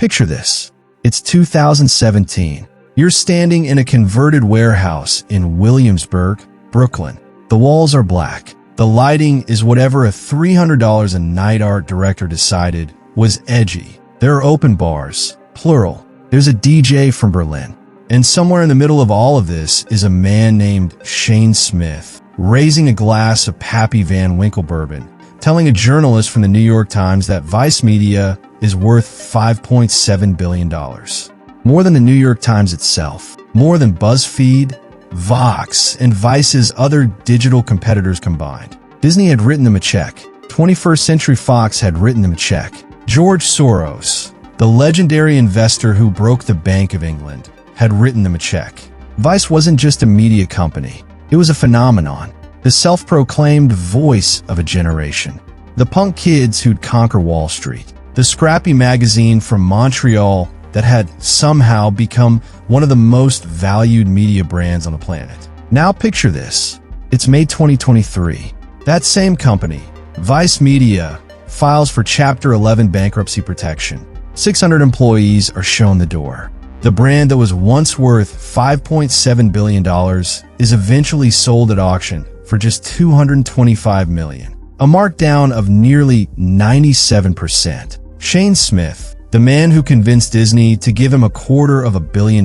Picture this. It's 2017. You're standing in a converted warehouse in Williamsburg, Brooklyn. The walls are black. The lighting is whatever a $300 a night art director decided was edgy. There are open bars, plural. There's a DJ from Berlin. And somewhere in the middle of all of this is a man named Shane Smith, raising a glass of Pappy Van Winkle bourbon, telling a journalist from the New York Times that Vice Media is worth $5.7 billion. More than the New York Times itself, more than BuzzFeed, Vox, and Vice's other digital competitors combined. Disney had written them a check. 21st Century Fox had written them a check. George Soros, the legendary investor who broke the Bank of England, had written them a check. Vice wasn't just a media company. It was a phenomenon, the self-proclaimed voice of a generation. The punk kids who'd conquer Wall Street. The scrappy magazine from Montreal that had somehow become one of the most valued media brands on the planet. Now picture this. It's May 2023. That same company, Vice Media, files for Chapter 11 bankruptcy protection. 600 employees are shown the door. The brand that was once worth $5.7 billion is eventually sold at auction for just $225 million, a markdown of nearly 97%. Shane Smith, the man who convinced Disney to give him $250 million,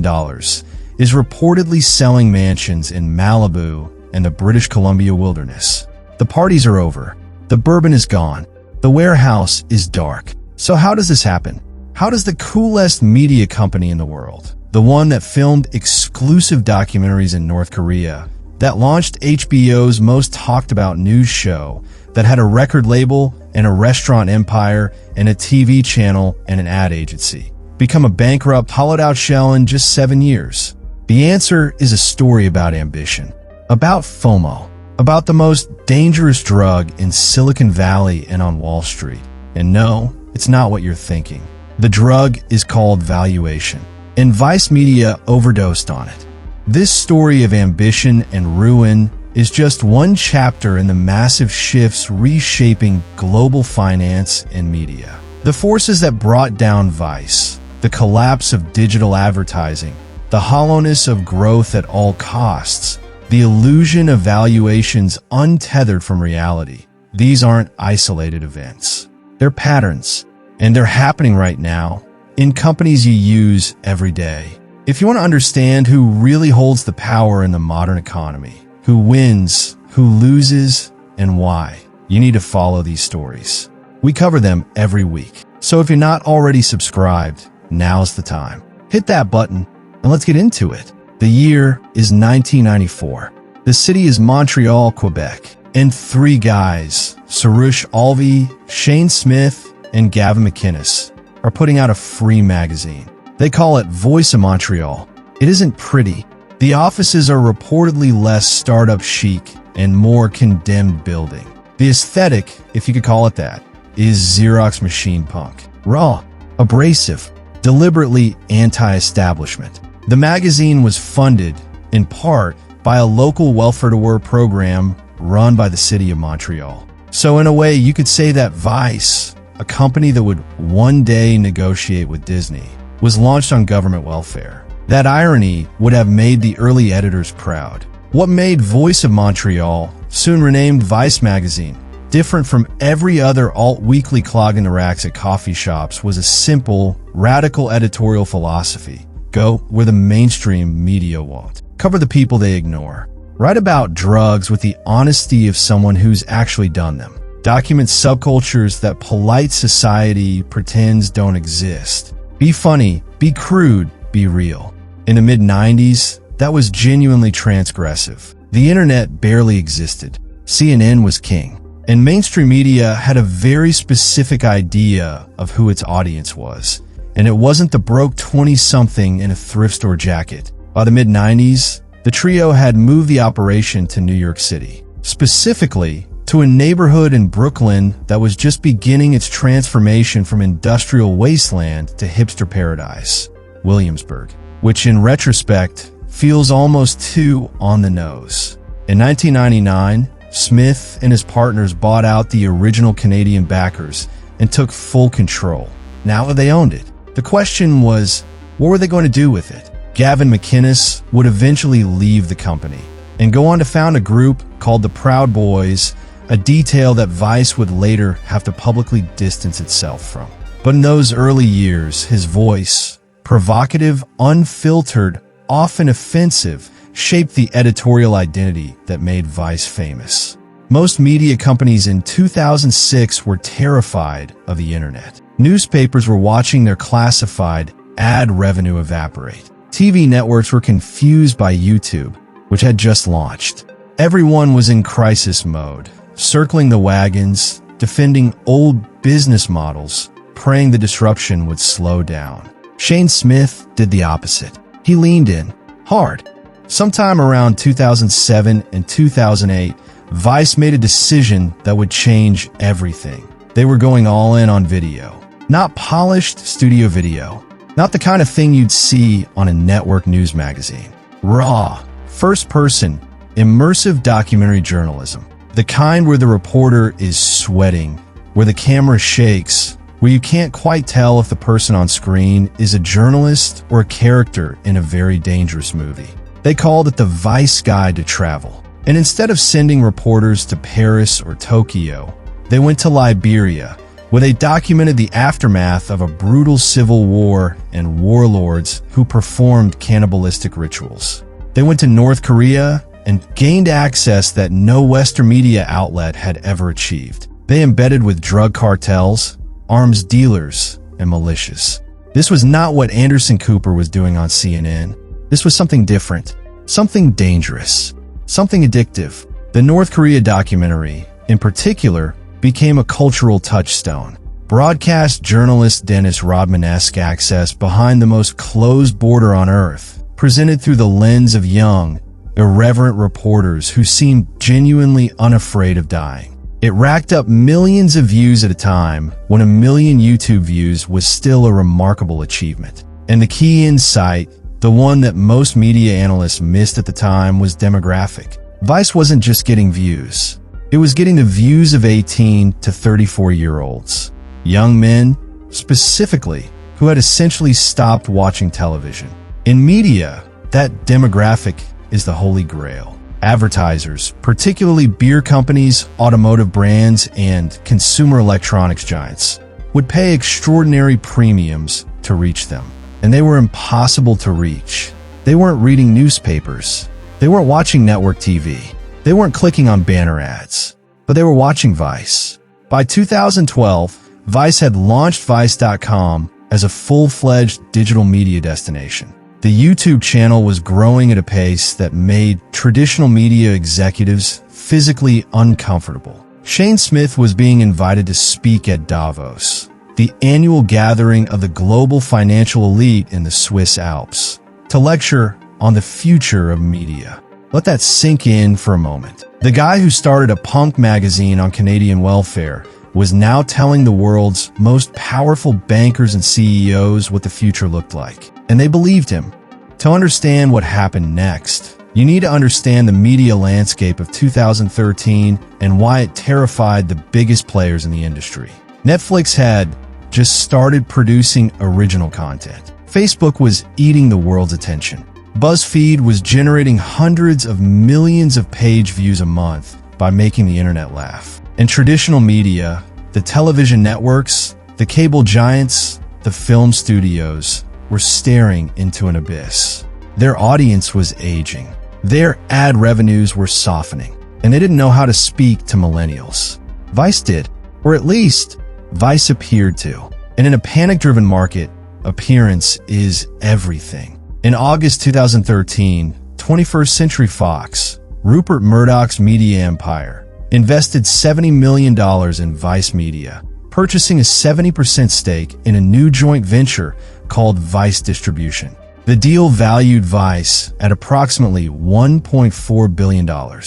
is reportedly selling mansions in Malibu and the British Columbia wilderness. The parties are over. The bourbon is gone. The warehouse is dark. So how does this happen? How does the coolest media company in the world, the one that filmed exclusive documentaries in North Korea, that launched HBO's most talked about news show, that had a record label and a restaurant empire and a TV channel and an ad agency, become a bankrupt, hollowed-out shell in just 7 years? The answer is a story about ambition, about FOMO, about the most dangerous drug in Silicon Valley and on Wall Street. And no, it's not what you're thinking. The drug is called valuation, and Vice Media overdosed on it. This story of ambition and ruin is just one chapter in the massive shifts reshaping global finance and media. The forces that brought down Vice, the collapse of digital advertising, the hollowness of growth at all costs, the illusion of valuations untethered from reality. These aren't isolated events. They're patterns, and they're happening right now in companies you use every day. If you want to understand who really holds the power in the modern economy, who wins, who loses, and why, you need to follow these stories. We cover them every week. So if you're not already subscribed, now's the time. Hit that button and let's get into it. The year is 1994. The city is Montreal, Quebec, and three guys, Soroush Alvi, Shane Smith, and Gavin McInnes, are putting out a free magazine. They call it Voice of Montreal. It isn't pretty. The offices are reportedly less startup chic and more condemned building. The aesthetic, if you could call it that, is Xerox machine punk. Raw, abrasive, deliberately anti-establishment. The magazine was funded, in part, by a local welfare-to-work program run by the city of Montreal. So in a way, you could say that Vice, a company that would one day negotiate with Disney, was launched on government welfare. That irony would have made the early editors proud. What made Voice of Montreal, soon renamed Vice Magazine, different from every other alt-weekly clogging the racks at coffee shops was a simple, radical editorial philosophy. Go where the mainstream media won't. Cover the people they ignore. Write about drugs with the honesty of someone who's actually done them. Document subcultures that polite society pretends don't exist. Be funny, be crude, be real. In the mid-90s, that was genuinely transgressive. The internet barely existed. CNN was king. And mainstream media had a very specific idea of who its audience was. And it wasn't the broke 20-something in a thrift store jacket. By the mid-90s, the trio had moved the operation to New York City. Specifically, to a neighborhood in Brooklyn that was just beginning its transformation from industrial wasteland to hipster paradise, Williamsburg, which in retrospect feels almost too on the nose. In 1999, Smith and his partners bought out the original Canadian backers and took full control. Now they owned it. The question was, what were they going to do with it? Gavin McInnes would eventually leave the company and go on to found a group called the Proud Boys, a detail that Vice would later have to publicly distance itself from. But in those early years, his voice, provocative, unfiltered, often offensive, shaped the editorial identity that made Vice famous. Most media companies in 2006 were terrified of the internet. Newspapers were watching their classified ad revenue evaporate. TV networks were confused by YouTube, which had just launched. Everyone was in crisis mode, circling the wagons, defending old business models, praying the disruption would slow down. Shane Smith did the opposite. He leaned in, hard. Sometime around 2007 and 2008, Vice made a decision that would change everything. They were going all in on video. Not polished studio video. Not the kind of thing you'd see on a network news magazine. Raw, first-person, immersive documentary journalism. The kind where the reporter is sweating, where the camera shakes, where you can't quite tell if the person on screen is a journalist or a character in a very dangerous movie. They called it the Vice Guide to Travel. And instead of sending reporters to Paris or Tokyo, they went to Liberia, where they documented the aftermath of a brutal civil war and warlords who performed cannibalistic rituals. They went to North Korea and gained access that no Western media outlet had ever achieved. They embedded with drug cartels, arms dealers, and militias. This was not what Anderson Cooper was doing on CNN. This was something different, something dangerous, something addictive. The North Korea documentary, in particular, became a cultural touchstone. Broadcast journalist Dennis Rodman-esque access behind the most closed border on Earth, presented through the lens of young, irreverent reporters who seemed genuinely unafraid of dying. It racked up millions of views at a time when 1 million YouTube views was still a remarkable achievement. And the key insight, the one that most media analysts missed at the time, was demographic. Vice wasn't just getting views. It was getting the views of 18 to 34-year-olds. Young men, specifically, who had essentially stopped watching television. In media, that demographic is the holy grail. Advertisers, particularly beer companies, automotive brands, and consumer electronics giants, would pay extraordinary premiums to reach them. And they were impossible to reach. They weren't reading newspapers. They weren't watching network TV. They weren't clicking on banner ads, but they were watching Vice. By 2012, Vice had launched Vice.com as a full-fledged digital media destination. The YouTube channel was growing at a pace that made traditional media executives physically uncomfortable. Shane Smith was being invited to speak at Davos, the annual gathering of the global financial elite in the Swiss Alps, to lecture on the future of media. Let that sink in for a moment. The guy who started a punk magazine on Canadian welfare was now telling the world's most powerful bankers and CEOs what the future looked like. And they believed him. To understand what happened next, you need to understand the media landscape of 2013 and why it terrified the biggest players in the industry. Netflix had just started producing original content. Facebook was eating the world's attention. BuzzFeed was generating hundreds of millions of page views a month by making the internet laugh. And traditional media, the television networks, the cable giants, the film studios, were staring into an abyss. Their audience was aging. Their ad revenues were softening, and they didn't know how to speak to millennials. Vice did, or at least Vice appeared to. And in a panic-driven market, appearance is everything. In August 2013, 21st Century Fox, Rupert Murdoch's media empire, invested $70 million in Vice Media, purchasing a 70% stake in a new joint venture called Vice Distribution. The deal valued Vice at approximately $1.4 billion.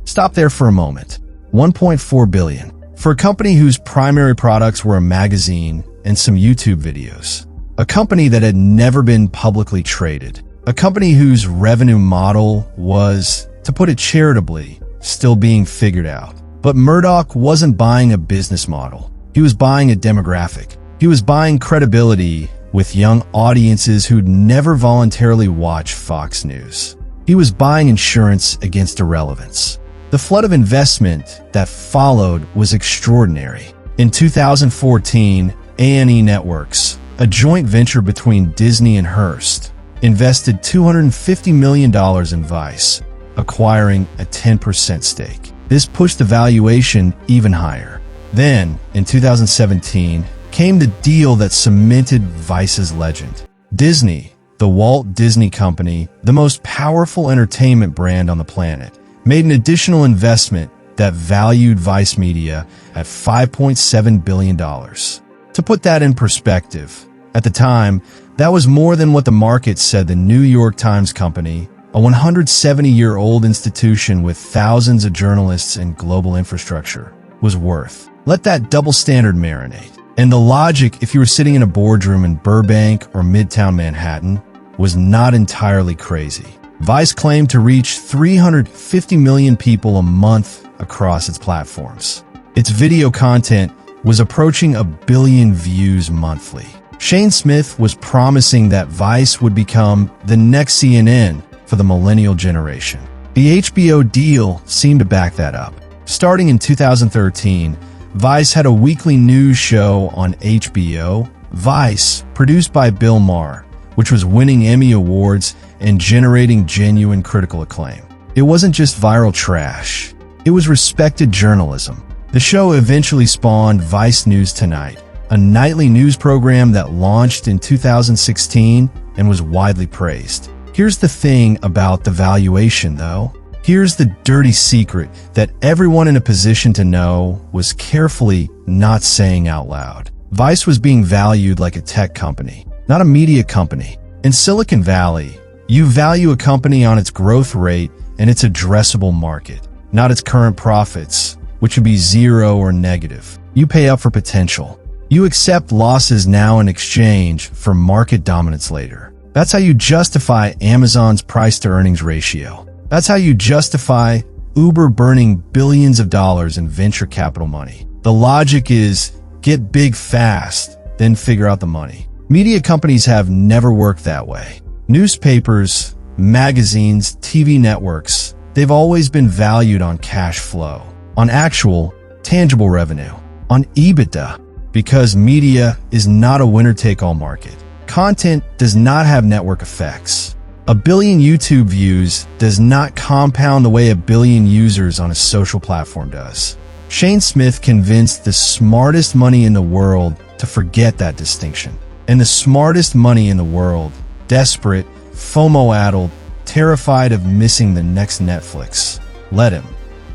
Stop there for a moment. $1.4 billion. For a company whose primary products were a magazine and some YouTube videos. A company that had never been publicly traded. A company whose revenue model was, to put it charitably, still being figured out. But Murdoch wasn't buying a business model. He was buying a demographic. He was buying credibility with young audiences who'd never voluntarily watch Fox News. He was buying insurance against irrelevance. The flood of investment that followed was extraordinary. In 2014, A&E Networks, a joint venture between Disney and Hearst, invested $250 million in Vice, acquiring a 10% stake. This pushed the valuation even higher. Then, in 2017, came the deal that cemented Vice's legend. Disney, the Walt Disney Company, the most powerful entertainment brand on the planet, made an additional investment that valued Vice Media at $5.7 billion. To put that in perspective, at the time, that was more than what the market said the New York Times Company, a 170-year-old institution with thousands of journalists and global infrastructure, was worth. Let that double standard marinate. And the logic, if you were sitting in a boardroom in Burbank or Midtown Manhattan, was not entirely crazy. Vice claimed to reach 350 million people a month across its platforms. Its video content was approaching 1 billion views monthly. Shane Smith was promising that Vice would become the next CNN for the millennial generation. The HBO deal seemed to back that up. Starting in 2013, Vice had a weekly news show on HBO, Vice, produced by Bill Maher, which was winning Emmy Awards and generating genuine critical acclaim. It wasn't just viral trash. It was respected journalism. The show eventually spawned Vice News Tonight, a nightly news program that launched in 2016 and was widely praised. Here's the thing about the valuation, though. Here's the dirty secret that everyone in a position to know was carefully not saying out loud. Vice was being valued like a tech company, not a media company. In Silicon Valley, you value a company on its growth rate and its addressable market, not its current profits, which would be zero or negative. You pay up for potential. You accept losses now in exchange for market dominance later. That's how you justify Amazon's price-to-earnings ratio. That's how you justify Uber burning billions of dollars in venture capital money. The logic is get big fast, then figure out the money. Media companies have never worked that way. Newspapers, magazines, TV networks, they've always been valued on cash flow, on actual, tangible revenue, on EBITDA, because media is not a winner-take-all market. Content does not have network effects. 1 billion YouTube views does not compound the way 1 billion users on a social platform does. Shane Smith convinced the smartest money in the world to forget that distinction. And the smartest money in the world, desperate, FOMO-addled, terrified of missing the next Netflix, let him.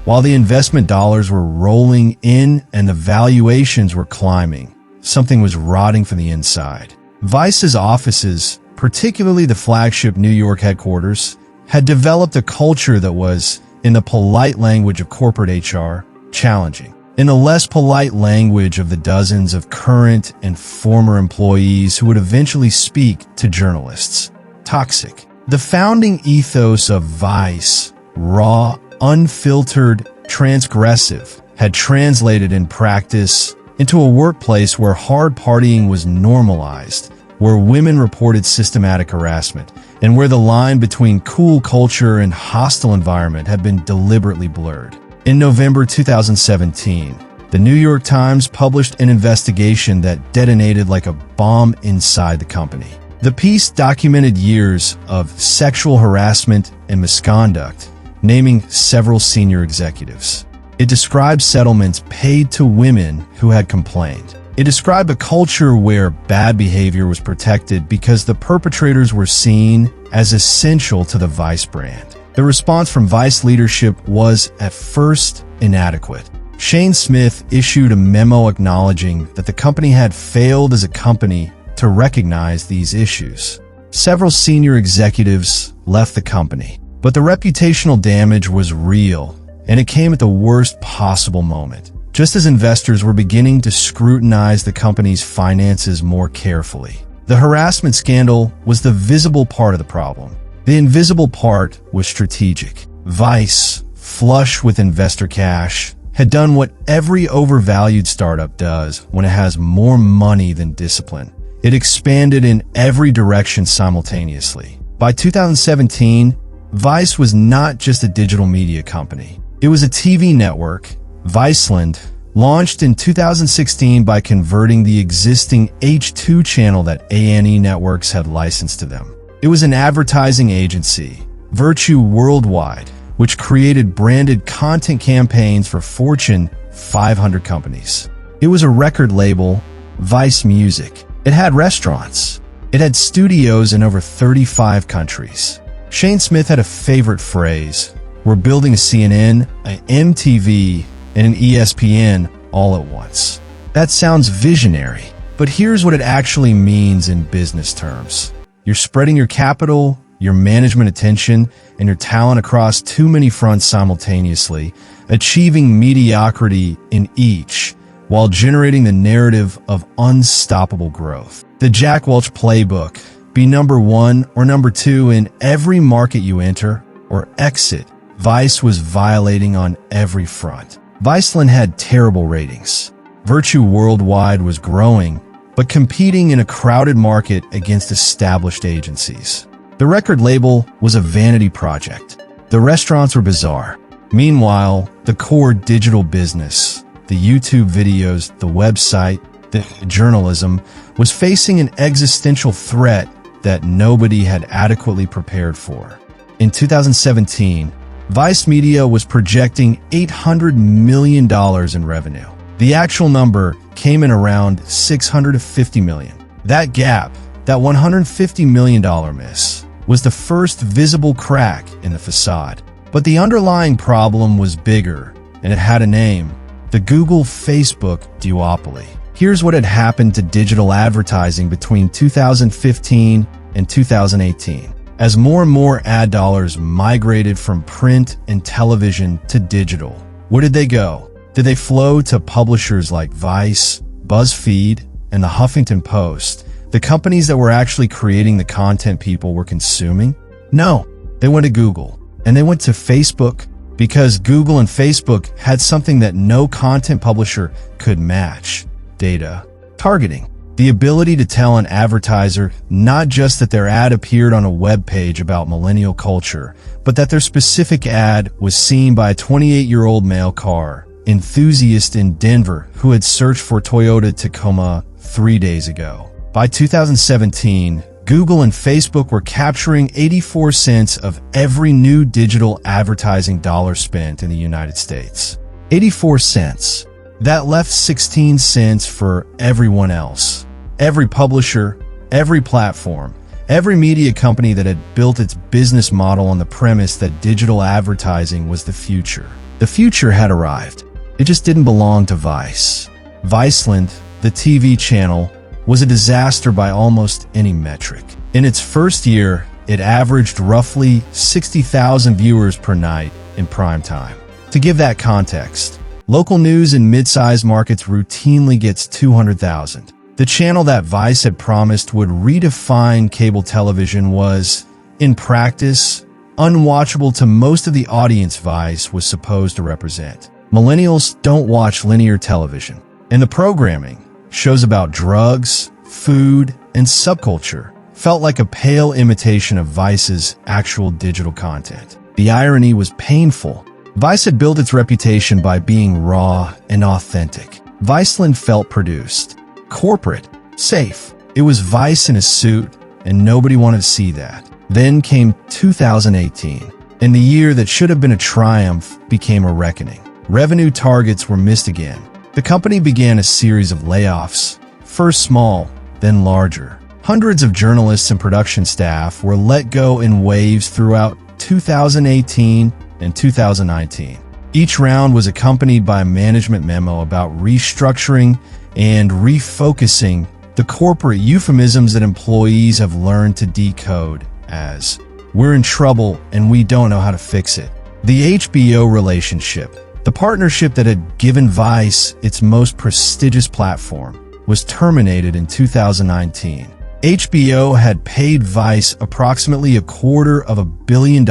While the investment dollars were rolling in and the valuations were climbing, something was rotting from the inside. Vice's offices, particularly the flagship New York headquarters, had developed a culture that was, in the polite language of corporate HR, challenging. In the less polite language of the dozens of current and former employees who would eventually speak to journalists, toxic. The founding ethos of Vice, raw, unfiltered, transgressive, had translated in practice into a workplace where hard partying was normalized, where women reported systematic harassment, and where the line between cool culture and hostile environment had been deliberately blurred. In November 2017, the New York Times published an investigation that detonated like a bomb inside the company. The piece documented years of sexual harassment and misconduct, naming several senior executives. It described settlements paid to women who had complained. It described a culture where bad behavior was protected because the perpetrators were seen as essential to the Vice brand. The response from Vice leadership was, at first, inadequate. Shane Smith issued a memo acknowledging that the company had failed as a company to recognize these issues. Several senior executives left the company, but the reputational damage was real, and it came at the worst possible moment. Just as investors were beginning to scrutinize the company's finances more carefully. The harassment scandal was the visible part of the problem. The invisible part was strategic. Vice, flush with investor cash, had done what every overvalued startup does when it has more money than discipline. It expanded in every direction simultaneously. By 2017, Vice was not just a digital media company. It was a TV network. Viceland launched in 2016 by converting the existing H2 channel that A&E Networks had licensed to them. It was an advertising agency, Virtue Worldwide, which created branded content campaigns for Fortune 500 companies. It was a record label, Vice Music. It had restaurants. It had studios in over 35 countries. Shane Smith had a favorite phrase: "We're building a CNN, an MTV, and an ESPN all at once." That sounds visionary, but here's what it actually means in business terms. You're spreading your capital, your management attention, and your talent across too many fronts simultaneously, achieving mediocrity in each, while generating the narrative of unstoppable growth. The Jack Welch playbook: be number one or number two in every market you enter or exit. Vice was violating on every front. Viceland had terrible ratings. Virtue Worldwide was growing, but competing in a crowded market against established agencies. The record label was a vanity project. The restaurants were bizarre. Meanwhile, the core digital business, the YouTube videos, the website, the journalism, was facing an existential threat that nobody had adequately prepared for. In 2017, Vice Media was projecting $800 million in revenue. The actual number came in around $650 million. That gap, that $150 million miss, was the first visible crack in the facade. But the underlying problem was bigger, and it had a name: the Google-Facebook duopoly. Here's what had happened to digital advertising between 2015 and 2018. As more and more ad dollars migrated from print and television to digital, where did they go? Did they flow to publishers like Vice, BuzzFeed, and the Huffington Post, the companies that were actually creating the content people were consuming? No, they went to Google, and they went to Facebook because Google and Facebook had something that no content publisher could match: data, targeting. The ability to tell an advertiser not just that their ad appeared on a web page about millennial culture, but that their specific ad was seen by a 28-year-old male car enthusiast in Denver who had searched for Toyota Tacoma 3 days ago. By 2017, Google and Facebook were capturing 84 cents of every new digital advertising dollar spent in the United States. 84 cents. That left 16 cents for everyone else. Every publisher, every platform, every media company that had built its business model on the premise that digital advertising was the future. The future had arrived. It just didn't belong to Vice. Viceland, the TV channel, was a disaster by almost any metric. In its first year, it averaged roughly 60,000 viewers per night in prime time. To give that context, local news in mid-sized markets routinely gets 200,000. The channel that Vice had promised would redefine cable television was, in practice, unwatchable to most of the audience Vice was supposed to represent. Millennials don't watch linear television, and the programming, shows about drugs, food, and subculture, felt like a pale imitation of Vice's actual digital content. The irony was painful. Vice had built its reputation by being raw and authentic. Viceland felt produced, corporate, safe. It was Vice in a suit, and nobody wanted to see that. Then came 2018, and the year that should have been a triumph became a reckoning. Revenue targets were missed again. The company began a series of layoffs, first small, then larger. Hundreds of journalists and production staff were let go in waves throughout 2018 and 2019. Each round was accompanied by a management memo about restructuring and refocusing, the corporate euphemisms that employees have learned to decode as, "We're in trouble and we don't know how to fix it." The HBO relationship, the partnership that had given Vice its most prestigious platform, was terminated in 2019. HBO had paid Vice approximately $250 million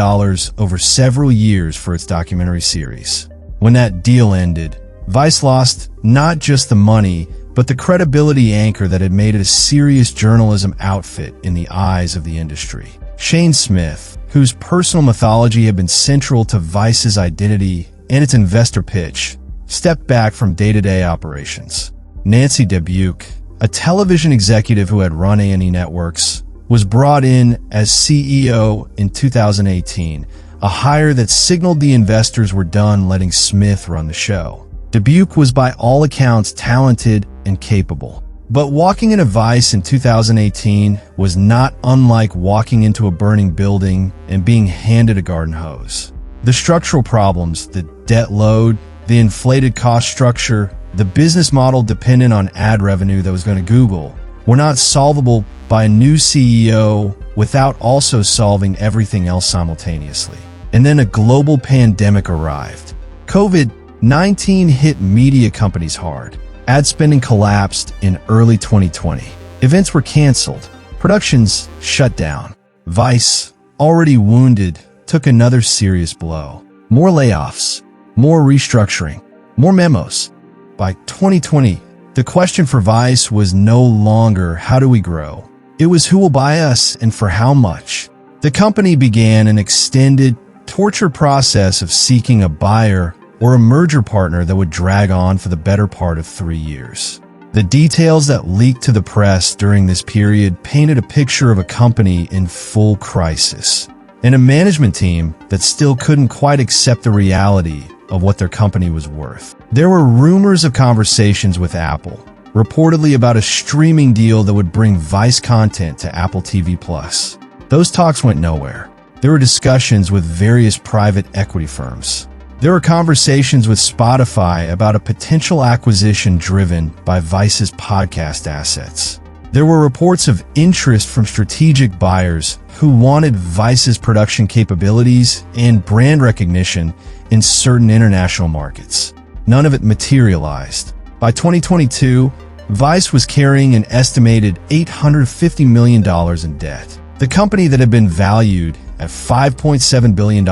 over several years for its documentary series. When that deal ended, Vice lost not just the money, but the credibility anchor that had made it a serious journalism outfit in the eyes of the industry. Shane Smith, whose personal mythology had been central to Vice's identity and its investor pitch, stepped back from day-to-day operations. Nancy Dubuque, a television executive who had run A&E Networks, was brought in as CEO in 2018, a hire that signaled the investors were done letting Smith run the show. Dubuque was by all accounts talented and capable, but walking into Vice in 2018 was not unlike walking into a burning building and being handed a garden hose. The structural problems, the debt load, the inflated cost structure, the business model dependent on ad revenue that was going to Google, were not solvable by a new CEO without also solving everything else simultaneously. And then a global pandemic arrived. COVID-19 hit media companies hard. Ad spending collapsed in early 2020. Events were canceled. Productions shut down. Vice, already wounded, took another serious blow. More layoffs, more restructuring, more memos. By 2020, the question for Vice was no longer how do we grow? It was who will buy us and for how much. The company began an extended, torture process of seeking a buyer or a merger partner that would drag on for the better part of 3 years. The details that leaked to the press during this period painted a picture of a company in full crisis and a management team that still couldn't quite accept the reality of what their company was worth. There were rumors of conversations with Apple, reportedly about a streaming deal that would bring Vice content to Apple TV+. Those talks went nowhere. There were discussions with various private equity firms. There were conversations with Spotify about a potential acquisition driven by Vice's podcast assets. There were reports of interest from strategic buyers who wanted Vice's production capabilities and brand recognition in certain international markets. None of it materialized. By 2022, Vice was carrying an estimated $850 million in debt. The company that had been valued at $5.7 billion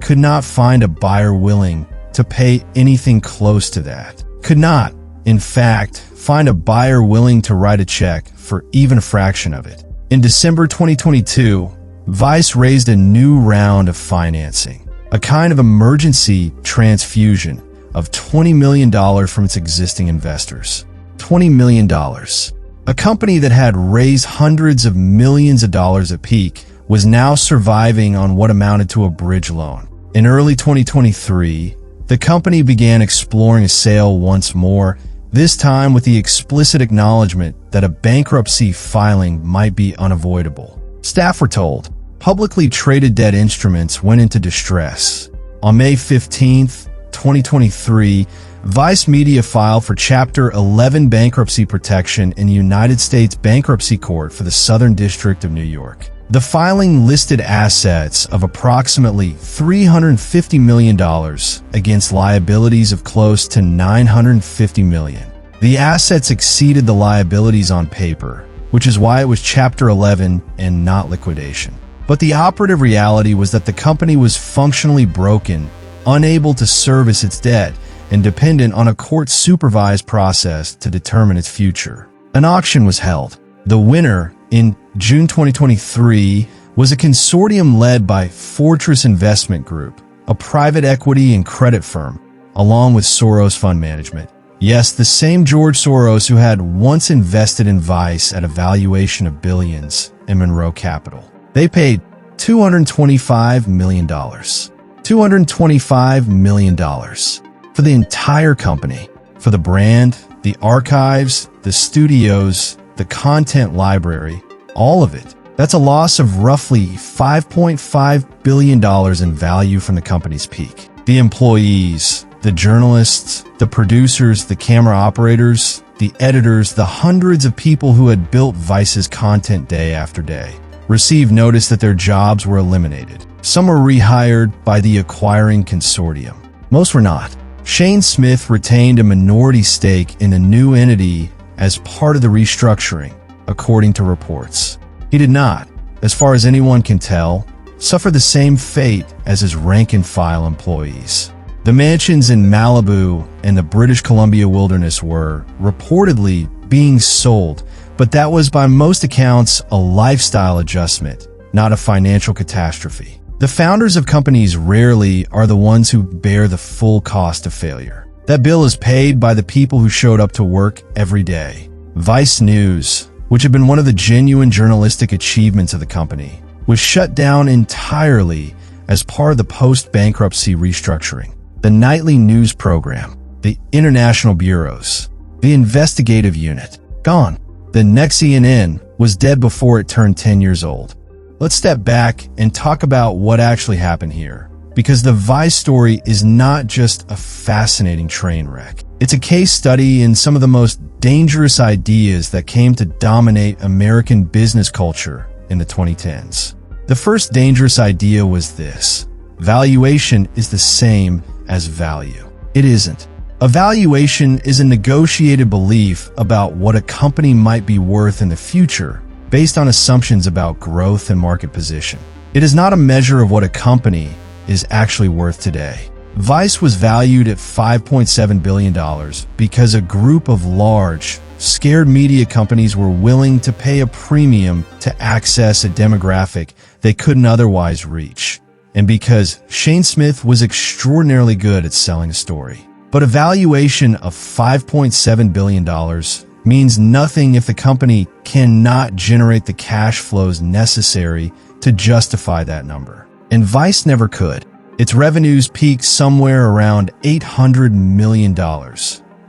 could not find a buyer willing to pay anything close to that. Could not, in fact, find a buyer willing to write a check for even a fraction of it. In December 2022, Vice raised a new round of financing, a kind of emergency transfusion of $20 million from its existing investors. $20 million. A company that had raised hundreds of millions of dollars at peak was now surviving on what amounted to a bridge loan. In early 2023, the company began exploring a sale once more, this time with the explicit acknowledgement that a bankruptcy filing might be unavoidable. Staff were told publicly traded debt instruments went into distress. On May 15, 2023, Vice Media filed for Chapter 11 bankruptcy protection in the United States Bankruptcy Court for the Southern District of New York. The filing listed assets of approximately $350 million against liabilities of close to $950 million. The assets exceeded the liabilities on paper, which is why it was Chapter 11 and not liquidation. But the operative reality was that the company was functionally broken, unable to service its debt, and dependent on a court-supervised process to determine its future. An auction was held. The winner, in June 2023, was a consortium led by Fortress Investment Group, a private equity and credit firm, along with Soros Fund Management. Yes, the same George Soros who had once invested in Vice at a valuation of billions in Monroe Capital. They paid $225 million. $225 million. For the entire company, for the brand, the archives, the studios, the content library, all of it. That's a loss of roughly $5.5 billion in value from the company's peak. The employees, the journalists, the producers, the camera operators, the editors, the hundreds of people who had built Vice's content day after day, received notice that their jobs were eliminated. Some were rehired by the acquiring consortium. Most were not. Shane Smith retained a minority stake in a new entity as part of the restructuring, according to reports. He did not, as far as anyone can tell, suffer the same fate as his rank-and-file employees. The mansions in Malibu and the British Columbia wilderness were reportedly being sold, but that was by most accounts a lifestyle adjustment, not a financial catastrophe. The founders of companies rarely are the ones who bear the full cost of failure. That bill is paid by the people who showed up to work every day. Vice News, which had been one of the genuine journalistic achievements of the company, was shut down entirely as part of the post-bankruptcy restructuring. The nightly news program, the international bureaus, the investigative unit, gone. The next CNN was dead before it turned 10 years old. Let's step back and talk about what actually happened here, because the Vice story is not just a fascinating train wreck. It's a case study in some of the most dangerous ideas that came to dominate American business culture in the 2010s. The first dangerous idea was this: valuation is the same as value. It isn't. A valuation is a negotiated belief about what a company might be worth in the future based on assumptions about growth and market position. It is not a measure of what a company is actually worth today. Vice was valued at $5.7 billion because a group of large, scared media companies were willing to pay a premium to access a demographic they couldn't otherwise reach, and because Shane Smith was extraordinarily good at selling a story. But a valuation of $5.7 billion means nothing if the company cannot generate the cash flows necessary to justify that number. And Vice never could. Its revenues peaked somewhere around $800 million.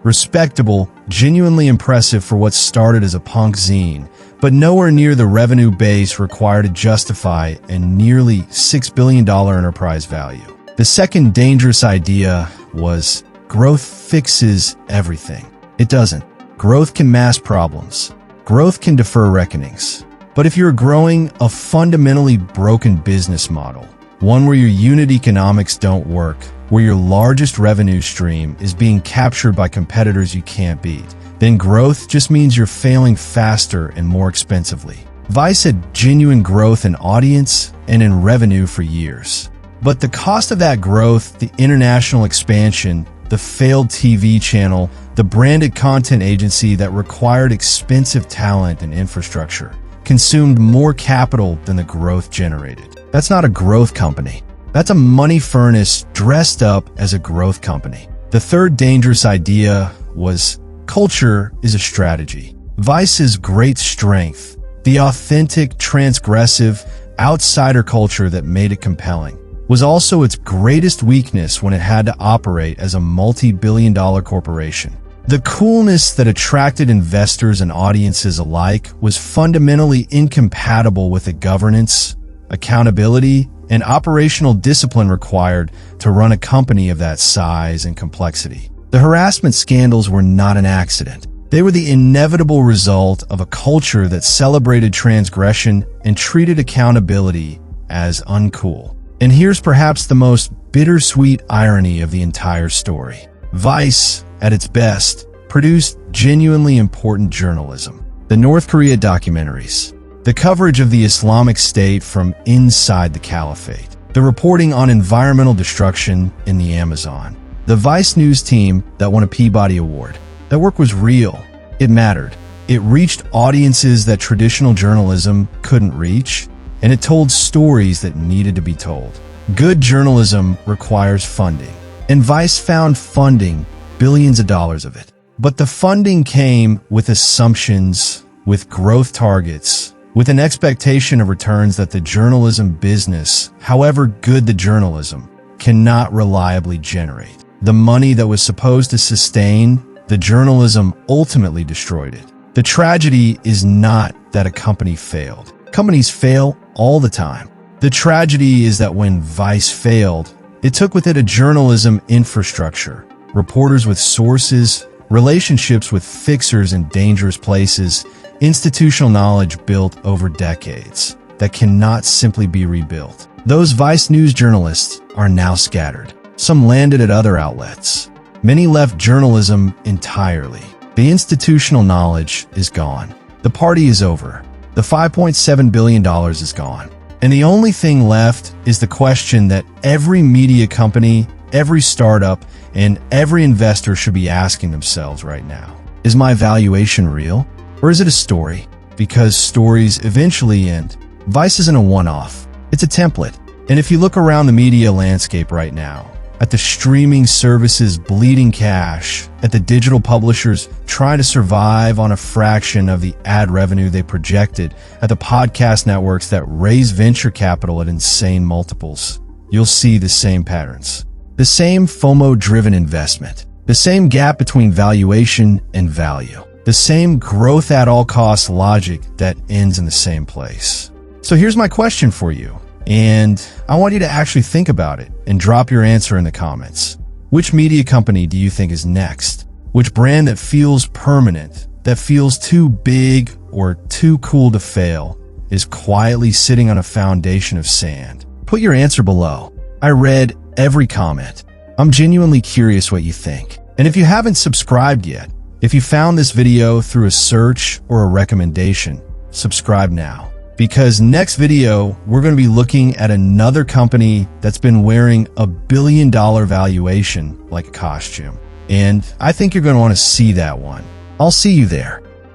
Respectable, genuinely impressive for what started as a punk zine, but nowhere near the revenue base required to justify a nearly $6 billion enterprise value. The second dangerous idea was growth fixes everything. It doesn't. Growth can mask problems. Growth can defer reckonings. But if you're growing a fundamentally broken business model, one where your unit economics don't work, where your largest revenue stream is being captured by competitors you can't beat, then growth just means you're failing faster and more expensively. Vice had genuine growth in audience and in revenue for years. But the cost of that growth, the international expansion, the failed TV channel, the branded content agency that required expensive talent and infrastructure, consumed more capital than the growth generated. That's not a growth company. That's a money furnace dressed up as a growth company. The third dangerous idea was culture is a strategy. Vice's great strength, the authentic, transgressive, outsider culture that made it compelling, was also its greatest weakness when it had to operate as a multi-billion-dollar corporation. The coolness that attracted investors and audiences alike was fundamentally incompatible with the governance, accountability, and operational discipline required to run a company of that size and complexity. The harassment scandals were not an accident. They were the inevitable result of a culture that celebrated transgression and treated accountability as uncool. And here's perhaps the most bittersweet irony of the entire story. Vice, at its best, produced genuinely important journalism. The North Korea documentaries, the coverage of the Islamic State from inside the caliphate, the reporting on environmental destruction in the Amazon, the Vice News team that won a Peabody Award. That work was real. It mattered. It reached audiences that traditional journalism couldn't reach, and it told stories that needed to be told. Good journalism requires funding, and Vice found funding, billions of dollars of it. But the funding came with assumptions, with growth targets, with an expectation of returns that the journalism business, however good the journalism, cannot reliably generate. The money that was supposed to sustain the journalism ultimately destroyed it. The tragedy is not that a company failed. Companies fail all the time. The tragedy is that when Vice failed, it took with it a journalism infrastructure, reporters with sources, relationships with fixers in dangerous places, institutional knowledge built over decades that cannot simply be rebuilt. Those Vice News journalists are now scattered. Some landed at other outlets. Many left journalism entirely. The institutional knowledge is gone. The party is over. The $5.7 billion is gone. And the only thing left is the question that every media company every startup and every investor should be asking themselves right now. Is my valuation real, or is it a story? Because stories eventually end. Vice isn't a one-off, it's a template. And if you look around the media landscape right now, at the streaming services bleeding cash, at the digital publishers trying to survive on a fraction of the ad revenue they projected, at the podcast networks that raise venture capital at insane multiples, you'll see the same patterns. The same FOMO-driven investment, the same gap between valuation and value, the same growth at all costs logic that ends in the same place. So here's my question for you. And I want you to actually think about it and drop your answer in the comments. Which media company do you think is next? Which brand that feels permanent, that feels too big or too cool to fail, is quietly sitting on a foundation of sand? Put your answer below. I read every comment. I'm genuinely curious what you think. And if you haven't subscribed yet, if you found this video through a search or a recommendation, subscribe now. Because next video, we're going to be looking at another company that's been wearing $1 billion valuation like a costume. And I think you're going to want to see that one. I'll see you there.